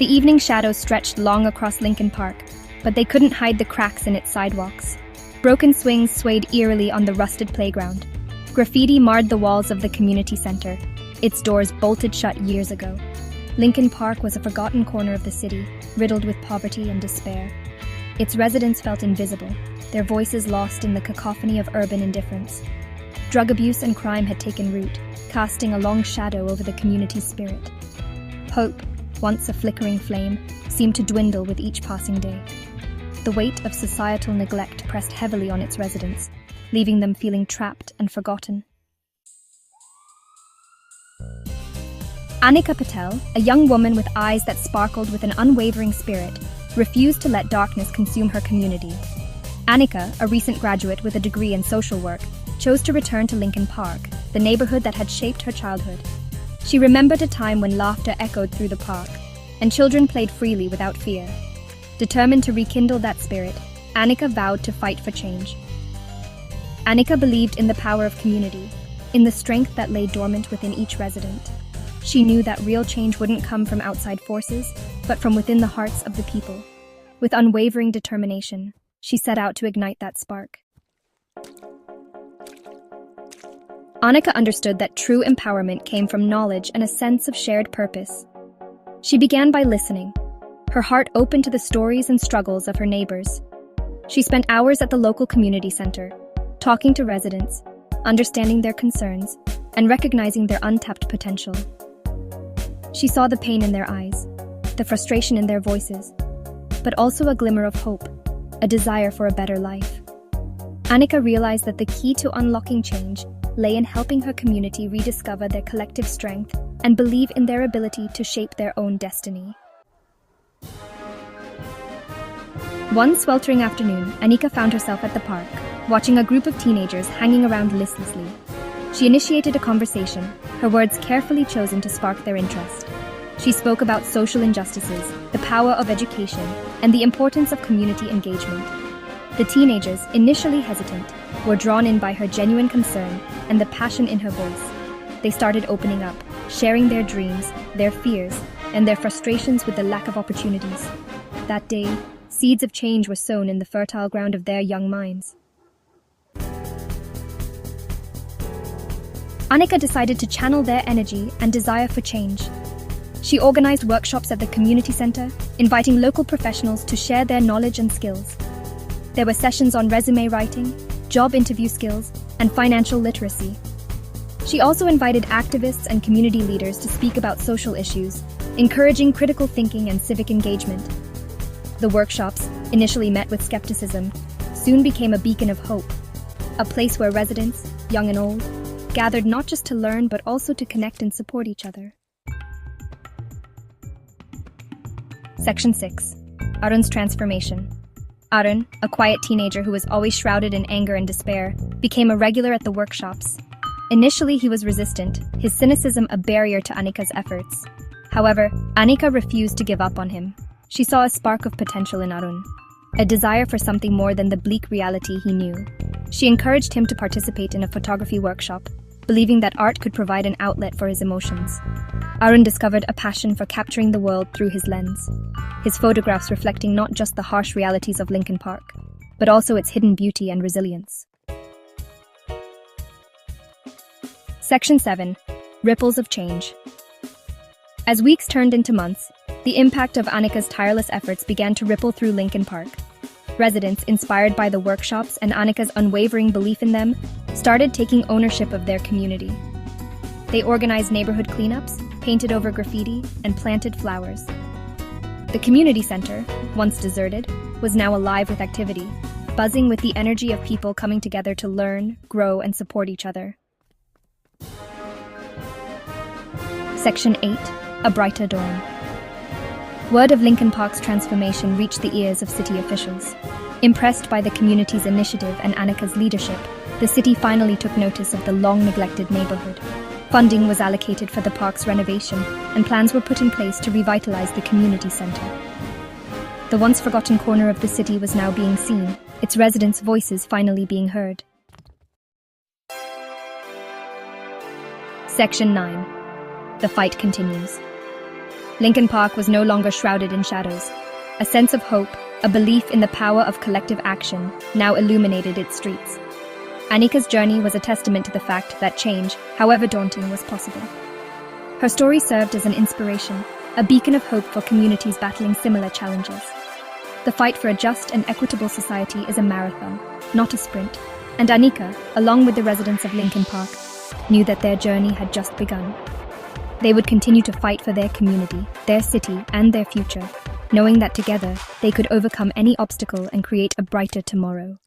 The evening shadows stretched long across Lincoln Park, but they couldn't hide the cracks in its sidewalks. Broken swings swayed eerily on the rusted playground. Graffiti marred the walls of the community center, its doors bolted shut years ago. Lincoln Park was a forgotten corner of the city, riddled with poverty and despair. Its residents felt invisible, their voices lost in the cacophony of urban indifference. Drug abuse and crime had taken root, casting a long shadow over the community's spirit. Hope, once a flickering flame, seemed to dwindle with each passing day. The weight of societal neglect pressed heavily on its residents, leaving them feeling trapped and forgotten. Anika Patel, a young woman with eyes that sparkled with an unwavering spirit, refused to let darkness consume her community. Anika, a recent graduate with a degree in social work, chose to return to Lincoln Park, the neighborhood that had shaped her childhood. She remembered a time when laughter echoed through the park, and children played freely without fear. Determined to rekindle that spirit, Anika vowed to fight for change. Anika believed in the power of community, in the strength that lay dormant within each resident. She knew that real change wouldn't come from outside forces, but from within the hearts of the people. With unwavering determination, she set out to ignite that spark. Anika understood that true empowerment came from knowledge and a sense of shared purpose. She began by listening, her heart open to the stories and struggles of her neighbors. She spent hours at the local community center, talking to residents, understanding their concerns, and recognizing their untapped potential. She saw the pain in their eyes, the frustration in their voices, but also a glimmer of hope, a desire for a better life. Anika realized that the key to unlocking change lay in helping her community rediscover their collective strength and believe in their ability to shape their own destiny. One sweltering afternoon, Anika found herself at the park, watching a group of teenagers hanging around listlessly. She initiated a conversation, her words carefully chosen to spark their interest. She spoke about social injustices, the power of education, and the importance of community engagement. The teenagers, initially hesitant, were drawn in by her genuine concern and the passion in her voice. They started opening up, sharing their dreams, their fears, and their frustrations with the lack of opportunities. That day, seeds of change were sown in the fertile ground of their young minds. Anika decided to channel their energy and desire for change. She organized workshops at the community center, inviting local professionals to share their knowledge and skills. There were sessions on resume writing, job interview skills, and financial literacy. She also invited activists and community leaders to speak about social issues, encouraging critical thinking and civic engagement. The workshops, initially met with skepticism, soon became a beacon of hope, a place where residents, young and old, gathered not just to learn but also to connect and support each other. Section 6. Arun's transformation. Arun, a quiet teenager who was always shrouded in anger and despair, became a regular at the workshops. Initially, he was resistant, his cynicism a barrier to Anika's efforts. However, Anika refused to give up on him. She saw a spark of potential in Arun, a desire for something more than the bleak reality he knew. She encouraged him to participate in a photography workshop, believing that art could provide an outlet for his emotions. Arun discovered a passion for capturing the world through his lens, his photographs reflecting not just the harsh realities of Lincoln Park, but also its hidden beauty and resilience. Section 7. Ripples of change. As weeks turned into months, the impact of Anika's tireless efforts began to ripple through Lincoln Park. Residents, inspired by the workshops and Anika's unwavering belief in them, started taking ownership of their community. They organized neighborhood cleanups, painted over graffiti, and planted flowers. The community center, once deserted, was now alive with activity, buzzing with the energy of people coming together to learn, grow, and support each other. Section 8. A Brighter Dawn. Word of Lincoln Park's transformation reached the ears of city officials. Impressed by the community's initiative and Anika's leadership, the city finally took notice of the long-neglected neighborhood. Funding was allocated for the park's renovation, and plans were put in place to revitalize the community center. The once forgotten corner of the city was now being seen, its residents' voices finally being heard. Section 9. The fight continues. Lincoln Park was no longer shrouded in shadows. A sense of hope, a belief in the power of collective action, now illuminated its streets. Anika's journey was a testament to the fact that change, however daunting, was possible. Her story served as an inspiration, a beacon of hope for communities battling similar challenges. The fight for a just and equitable society is a marathon, not a sprint, and Anika, along with the residents of Lincoln Park, knew that their journey had just begun. They would continue to fight for their community, their city, and their future, knowing that together they could overcome any obstacle and create a brighter tomorrow.